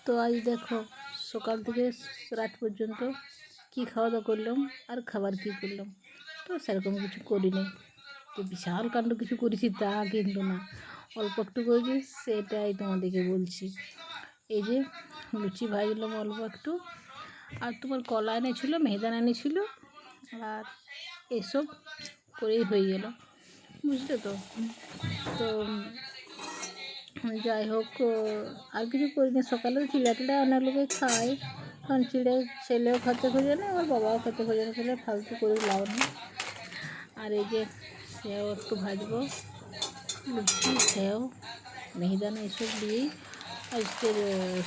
তো আজ দেখো সকাল থেকে রাত পর্যন্ত কি খাওয়া দাওয়া করলাম আর খাবার কি করলাম। তো সেরকম কিছু করিনি, তো বিশাল কাণ্ড কিছু করেছি তা কিন্তু না, অল্প একটু করেছি সেটাই তোমাদেরকে বলছি। এই যে লুচি ভাজলাম অল্প একটু, আর তোমার কলা এনেছিল, মেহেদানা এনেছিল, আর এসব করেই হয়ে গেল, বুঝলে তো। তো যাই হোক, আর কিছু করিনি। সকালে চিড়া টিড়া অনেক লোকে খায়, কারণ চিড়ে ছেলেও খেতে খোঁজে না, আমার বাবাও খেতে খোঁজে না, তাহলে ফালতু করে লাভ নেই। আর এই যে সেও একটু ভাজবো, লুচি সেও মিহিদানা এসব দিয়েই আজকের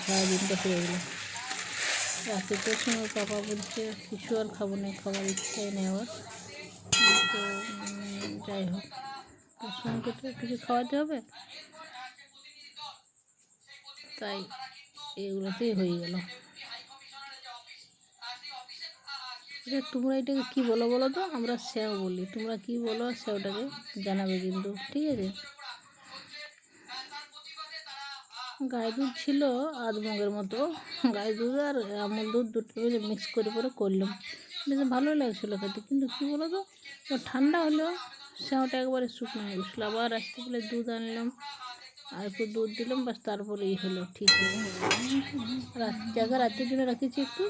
সারাদিনটা হয়ে গেলো। রাত্রিতে সময় পাপা বলছে কিছু আর খাবো না, খাবার ইচ্ছাই নেই আমার। তো যাই হোক, সঙ্গে তো কিছু খাওয়াতে হবে, তাই এগুলোতেই হয়ে গেল। তোমরা এটাকে কী বলো বলো তো? আমরা সেও বলি, তোমরা কী বলো সেওটাকে জানাবে কিন্তু, ঠিক আছে। গাই দুধ ছিল আধ মগের মতো, গাই দুধ আর আমুল দুধ দুটো মিলে মিক্স করে পরে করলাম, বেশ ভালো লাগছিলো খেতে। কিন্তু কী বলো তো, ঠান্ডা হলো সেওটা একবারে শুকনো হয়ে গেছিলো। আবার রাত্রিবেলা দুধ আনলাম, আর একটু দুধ দিলাম, বাস তারপরে এই হলো, ঠিক হলো। রাতের জন্য রাখেছি একটু,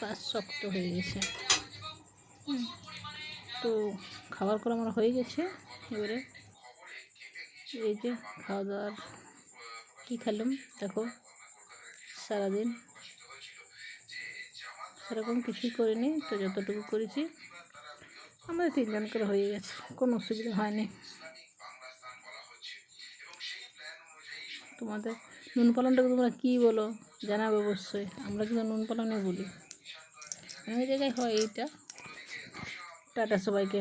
বাস শক্ত হয়ে গেছে। তো খাবার করা আমার হয়ে গেছে। এবারে এই যে খাওয়া দাওয়ার কী খেলাম দেখো, সারাদিন সেরকম কিছুই করিনি, তো যতটুকু করেছি আমাদের তিনজন করে হয়ে গেছে, কোনো অসুবিধা হয়নি। তোমাদের নুন পালনটাকে তোমরা কী বলো জানাবে অবশ্যই, আমরা কিন্তু নুন পালনে বলি, অনেক জায়গায় হয় এইটা। টাটা সবাইকে।